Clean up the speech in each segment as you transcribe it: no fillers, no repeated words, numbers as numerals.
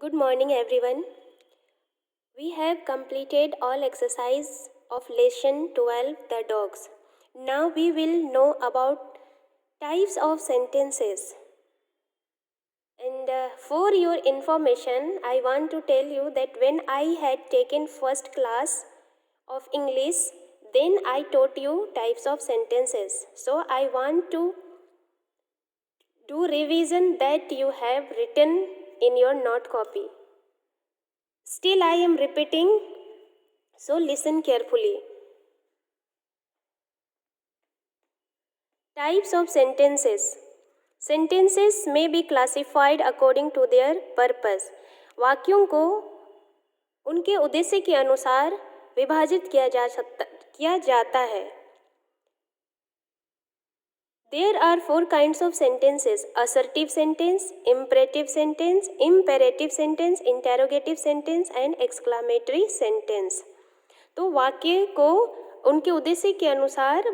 Good morning, everyone. We have completed all exercise of lesson 12, the dogs. Now we will know about types of sentences. And for your information, I want to tell you that when I had taken first class of English, then I taught you types of sentences. So I want to do revision that you have written in your note copy. Still I am repeating, so listen carefully. Types of sentences. Sentences may be classified according to their purpose. वाक्यों को उनके उद्देश्य के अनुसार विभाजित किया जाता है. There are 4 kinds of sentences: assertive sentence, imperative sentence, imperative sentence, interrogative sentence and exclamatory sentence. तो वाक्य को उनके उद्देश्य के अनुसार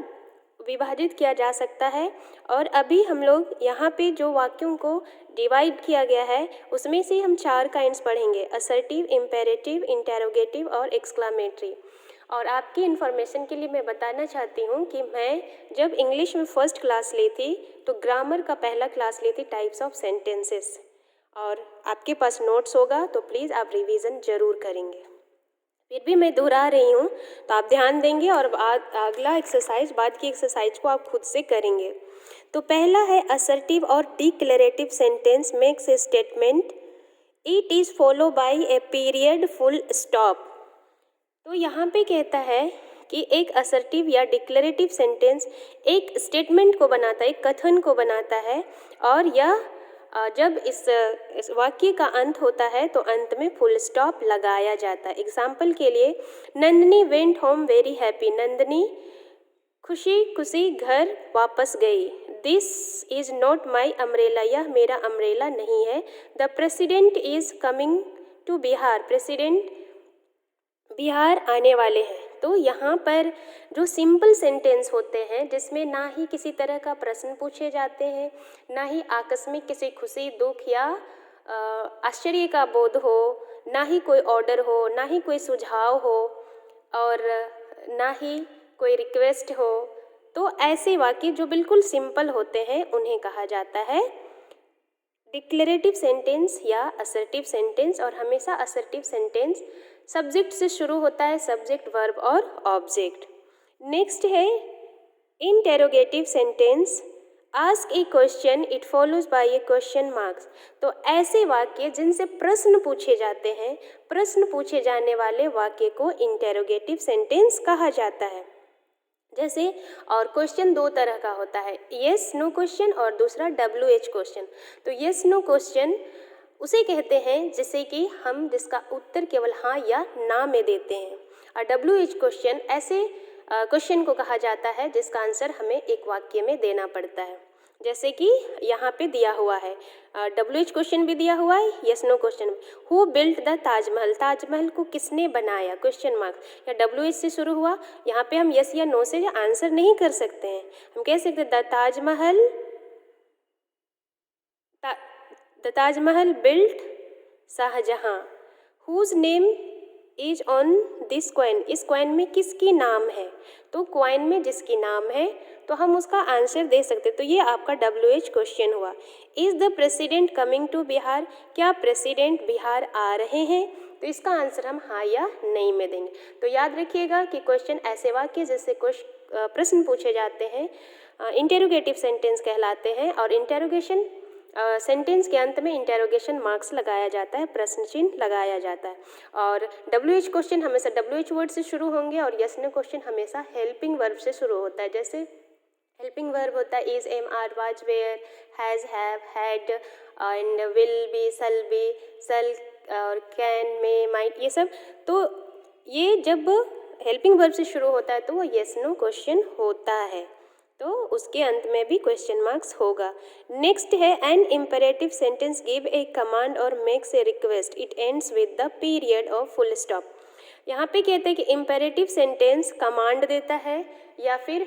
विभाजित किया जा सकता है. और अभी हम लोग यहाँ पे जो वाक्यों को डिवाइड किया गया है उसमें से हम 4 काइंड्स पढ़ेंगे: असर्टिव, इम्पेरेटिव, इंटेरोगेटिव और एक्सक्लामेटरी. और आपकी इन्फॉर्मेशन के लिए मैं बताना चाहती हूँ कि मैं जब इंग्लिश में फर्स्ट क्लास ली थी तो ग्रामर का पहला क्लास ली थी टाइप्स ऑफ सेंटेंसेस. और आपके पास नोट्स होगा तो प्लीज़ आप रिवीजन ज़रूर करेंगे. फिर भी मैं दोहरा रही हूँ तो आप ध्यान देंगे और अगला एक्सरसाइज, बाद की एक्सरसाइज को आप खुद से करेंगे. तो पहला है असर्टिव और declarative sentence makes a statement, it is follow by a period full stop. तो यहाँ पे कहता है कि एक असर्टिव या डिक्लेरेटिव सेंटेंस एक स्टेटमेंट को बनाता है, एक कथन को बनाता है, और यह जब इस वाक्य का अंत होता है तो अंत में फुल स्टॉप लगाया जाता है. एग्जाम्पल के लिए, Nandini went home very happy. Nandini खुशी खुशी घर वापस गई. This is not my umbrella. यह मेरा अम्ब्रेला नहीं है. The president is coming to Bihar. President Bihar आने वाले हैं. तो यहाँ पर जो सिंपल सेंटेंस होते हैं जिसमें ना ही किसी तरह का प्रश्न पूछे जाते हैं, ना ही आकस्मिक किसी खुशी, दुख या आश्चर्य का बोध हो, ना ही कोई ऑर्डर हो, ना ही कोई सुझाव हो और ना ही कोई रिक्वेस्ट हो, तो ऐसे वाक्य जो बिल्कुल सिंपल होते हैं उन्हें कहा जाता है डिक्लेरेटिव सेंटेंस या असर्टिव सेंटेंस. और हमेशा असर्टिव सेंटेंस सब्जेक्ट से शुरू होता है, सब्जेक्ट, वर्ब और ऑब्जेक्ट. नेक्स्ट है interrogative sentence. Ask a question, it follows by a question marks. तो ऐसे वाक्य जिनसे प्रश्न पूछे जाते हैं, प्रश्न पूछे जाने वाले वाक्य को इंटेरोगेटिव सेंटेंस कहा जाता है. जैसे, और क्वेश्चन 2 तरह का होता है, येस नो क्वेश्चन और दूसरा WH क्वेश्चन. तो येस नो क्वेश्चन उसे कहते हैं जिसका उत्तर केवल हाँ या ना में देते हैं. और WH क्वेश्चन ऐसे क्वेश्चन को कहा जाता है जिसका आंसर हमें एक वाक्य में देना पड़ता है. जैसे कि यहाँ पे दिया हुआ है, WH क्वेश्चन भी दिया हुआ है, yes no question. Who built the Taj Mahal. Taj Mahal को किसने बनाया, क्वेश्चन मार्क. या WH से शुरू हुआ, यहाँ पे हम यस या नो से आंसर नहीं कर सकते हैं. हम कह सकते the Taj Mahal built Shah Jahan. Whose name is on this coin. इस कॉइन में किसकी नाम है. तो कॉइन में जिसकी नाम है तो हम उसका आंसर दे सकते. तो ये आपका WH क्वेश्चन हुआ. Is the president coming to Bihar. क्या प्रेसिडेंट बिहार आ रहे हैं. तो इसका आंसर हम हाँ या नहीं में देंगे. तो याद रखिएगा कि क्वेश्चन ऐसे वाक्य जिससे प्रश्न पूछे जाते हैं इंटेरोगेटिव सेंटेंस कहलाते हैं. और इंटेरोगेशन सेंटेंस के अंत में इंटेरोगेशन मार्क्स लगाया जाता है, प्रश्न चिन्ह लगाया जाता है. और WH क्वेश्चन हमेशा WH वर्ड से शुरू होंगे और यस नो क्वेश्चन हमेशा हेल्पिंग वर्ब से शुरू होता है. जैसे हेल्पिंग वर्ब होता है is, am, are, was, were, has, have, had and will be, shall be, shall और कैन, मे, माइट, ये सब. तो ये जब हेल्पिंग वर्ब से शुरू होता है तो वो यस नो क्वेश्चन होता है, तो उसके अंत में भी क्वेश्चन मार्क्स होगा. नेक्स्ट है an imperative sentence give a command और makes a request. It ends with the period of full stop. यहाँ पे कहते हैं कि इम्पेरेटिव सेंटेंस कमांड देता है या फिर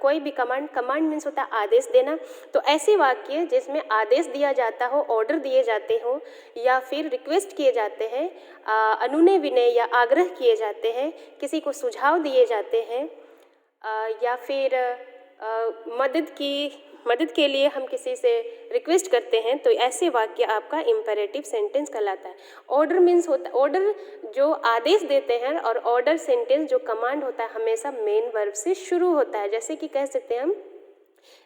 कोई भी कमांड मीन्स होता है आदेश देना। तो ऐसे वाक्य जिसमें आदेश दिया जाता हो, ऑर्डर दिए जाते हो या फिर रिक्वेस्ट किए जाते हैं, अनुनय विनय या आग्रह किए जाते हैं, किसी को सुझाव दिए जाते हैं या फिर मदद के लिए हम किसी से रिक्वेस्ट करते हैं, तो ऐसे वाक्य आपका इम्पेरेटिव सेंटेंस कहलाता है। ऑर्डर मीन्स होता है, ऑर्डर जो आदेश देते हैं, और ऑर्डर सेंटेंस जो कमांड होता है हमेशा मेन वर्ब से शुरू होता है। जैसे कि कह सकते हैं हम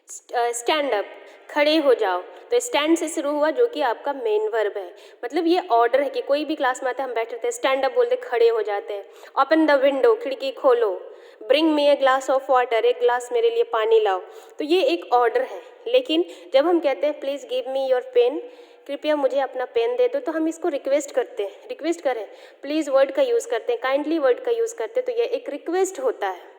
स्टैंड अप, खड़े हो जाओ, तो स्टैंड से शुरू हुआ जो कि आपका मेन वर्ब है। मतलब ये ऑर्डर है कि कोई भी क्लास में आते हैं, हम बैठे रहते हैं, स्टैंड अप बोलते खड़े हो जाते हैं। ओपन द विंडो, खिड़की खोलो। Bring me a glass of water, एक ग्लास मेरे लिए पानी लाओ। तो ये एक ऑर्डर है। लेकिन जब हम कहते हैं please give me your pen, कृपया मुझे अपना पेन दे दो, तो हम इसको रिक्वेस्ट करते हैं, रिक्वेस्ट करें, प्लीज़ वर्ड का यूज़ करते हैं, काइंडली वर्ड का यूज़ करते हैं, तो ये एक रिक्वेस्ट होता है।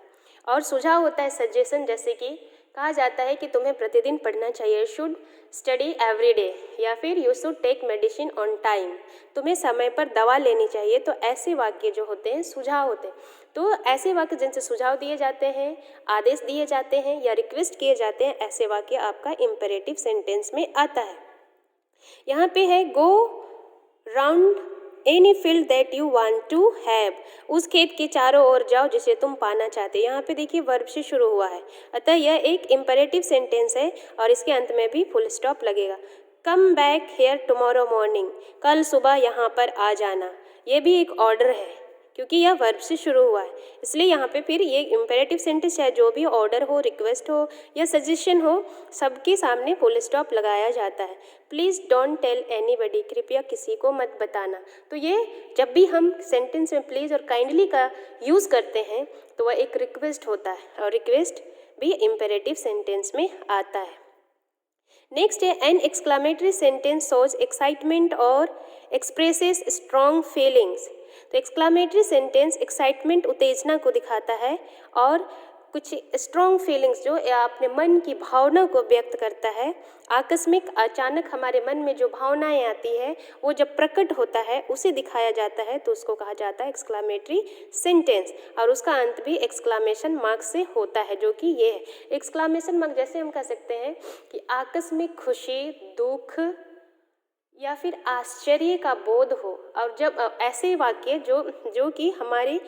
और सुझाव होता है सजेशन, जैसे कि कहा जाता है कि तुम्हें प्रतिदिन पढ़ना चाहिए, you should study every day, या फिर you should take medicine on time, तुम्हें समय पर दवा लेनी चाहिए। तो ऐसे वाक्य जो होते हैं सुझाव होते हैं। तो ऐसे वाक्य जिनसे सुझाव दिए जाते हैं, आदेश दिए जाते हैं या रिक्वेस्ट किए जाते हैं, ऐसे वाक्य आपका इम्पेरेटिव सेंटेंस में आता है। यहाँ पे है go round any field that you want to have, उस खेत के चारों ओर जाओ जिसे तुम पाना चाहते। यहाँ पे देखिए वर्ब से शुरू हुआ है, अतः यह एक इम्पेरेटिव सेंटेंस है और इसके अंत में भी फुल स्टॉप लगेगा। Come back here tomorrow morning, कल सुबह यहाँ पर आ जाना, ये भी एक ऑर्डर है क्योंकि यह वर्ब से शुरू हुआ है, इसलिए यहाँ पे फिर ये इम्पेरेटिव सेंटेंस है, जो भी ऑर्डर हो, रिक्वेस्ट हो या सजेशन हो, सबके सामने फुल स्टॉप लगाया जाता है। प्लीज़ डोंट टेल एनीबडी, कृपया किसी को मत बताना। तो ये जब भी हम सेंटेंस में प्लीज़ और काइंडली का यूज़ करते हैं तो वह एक रिक्वेस्ट होता है, और रिक्वेस्ट भी इम्पेरेटिव सेंटेंस में आता है। नेक्स्ट है an exclamatory sentence shows excitement और एक्सप्रेसेस स्ट्रॉन्ग फीलिंग्स। तो एक्सक्लामेटरी सेंटेंस एक्साइटमेंट, उत्तेजना को दिखाता है और कुछ स्ट्रॉन्ग फीलिंग्स जो अपने मन की भावना को व्यक्त करता है। आकस्मिक, अचानक हमारे मन में जो भावनाएं आती है वो जब प्रकट होता है उसे दिखाया जाता है, तो उसको कहा जाता है एक्सक्लामेटरी सेंटेंस, और उसका अंत भी एक्सक्लामेशन मार्क से होता है, जो कि ये है। एक्सक्लामेशन मार्क जैसे हम कह सकते हैं कि आकस्मिक खुशी, दुख या फिर आश्चर्य का बोध हो, और जब ऐसे वाक्य जो कि हमारी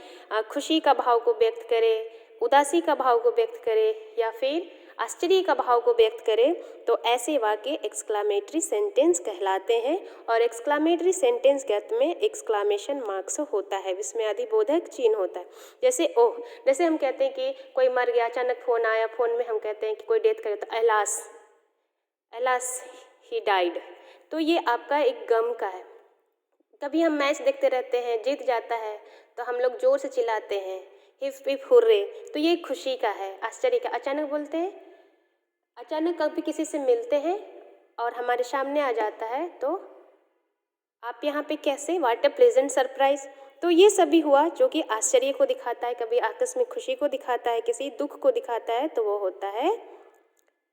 खुशी का भाव को व्यक्त करे, उदासी का भाव को व्यक्त करे या फिर आश्चर्य का भाव को व्यक्त करे, तो ऐसे वाक्य एक्सक्लामेटरी सेंटेंस कहलाते हैं। और एक्सक्लामेटरी सेंटेंस के अंत में एक्सक्लामेशन मार्क्स होता है, इसमें अधिबोधक चिन्ह होता है। जैसे ओह, जैसे हम कहते हैं कि कोई मर गया, अचानक फोन आया, फोन में हम कहते हैं कि कोई डेथ करे, तो एलास, एलास ही डाइड, तो ये आपका एक गम का है। कभी हम मैच देखते रहते हैं, जीत जाता है तो हम लोग जोर से चिल्लाते हैं हिप हिप हुर्रे, तो ये खुशी का है, आश्चर्य का। अचानक बोलते हैं, अचानक कभी किसी से मिलते हैं और हमारे सामने आ जाता है, तो आप यहाँ पे कैसे, व्हाट अ प्लेजेंट सरप्राइज। तो ये सभी हुआ जो कि आश्चर्य को दिखाता है, कभी आकस्मिक खुशी को दिखाता है, किसी दुख को दिखाता है, तो वो होता है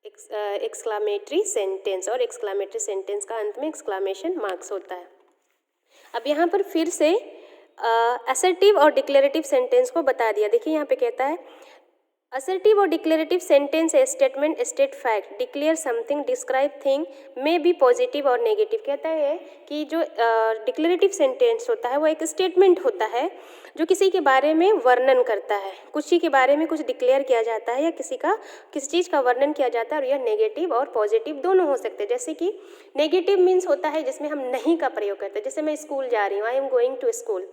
एक्सक्लामेटरी सेंटेंस। और एक्सक्लामेटरी सेंटेंस का अंत में एक्सक्लामेशन मार्क्स होता है। अब यहाँ पर फिर से असर्टिव और डिक्लेरेटिव सेंटेंस को बता दिया। देखिए यहाँ पे कहता है असर्टिव और डिक्लेरेटिव सेंटेंस है statement, state fact, declare something, describe thing, may be positive और नेगेटिव। कहता है कि जो डिक्लेरेटिव सेंटेंस होता है वो एक स्टेटमेंट होता है जो किसी के बारे में वर्णन करता है, किसी के बारे में कुछ डिक्लेयर किया जाता है या किसी चीज़ का वर्णन किया जाता है, और यह नेगेटिव और पॉजिटिव दोनों हो सकते हैं। जैसे कि नेगेटिव मीन्स होता है जिसमें हम नहीं का प्रयोग करते हैं, जैसे मैं स्कूल जा रही हूँ, I am going to school,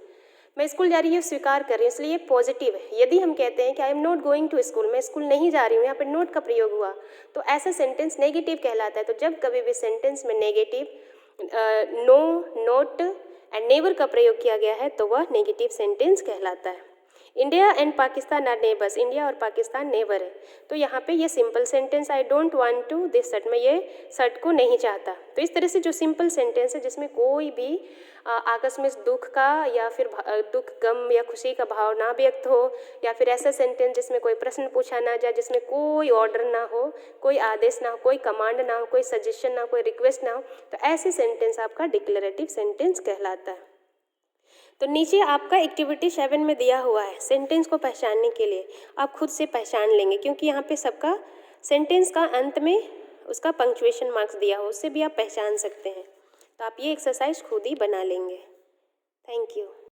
मैं स्कूल जा रही हूँ स्वीकार कर रही हूँ, इसलिए पॉजिटिव है। यदि हम कहते हैं कि I am not going to school, मैं स्कूल नहीं जा रही हूँ, यहाँ पर नोट का प्रयोग हुआ, तो ऐसा सेंटेंस नेगेटिव कहलाता है। तो जब कभी भी सेंटेंस में negative, no, not and never का प्रयोग किया गया है तो वह नेगेटिव सेंटेंस कहलाता है। India and Pakistan are neighbours, India और पाकिस्तान नेबर है। तो यहाँ पे ये simple sentence, I don't want to this shirt, मैं ये शर्ट को नहीं चाहता। तो इस तरह से जो सिंपल सेंटेंस है जिसमें कोई भी आकस्मिक दुख का या फिर दुख, गम या खुशी का भाव ना व्यक्त हो, या फिर ऐसा सेंटेंस जिसमें कोई प्रश्न पूछा ना जाए, जिसमें कोई ऑर्डर ना हो, कोई आदेश ना हो, कोई कमांड ना हो, कोई सजेशन ना हो, कोई रिक्वेस्ट ना हो, तो ऐसे सेंटेंस आपका डिक्लेरेटिव सेंटेंस कहलाता है। तो नीचे आपका एक्टिविटी 7 में दिया हुआ है सेंटेंस को पहचानने के लिए, आप खुद से पहचान लेंगे क्योंकि यहाँ पे सबका सेंटेंस का अंत में उसका पंक्चुएशन मार्क्स दिया हो, उससे भी आप पहचान सकते हैं। तो आप ये एक्सरसाइज खुद ही बना लेंगे। Thank you.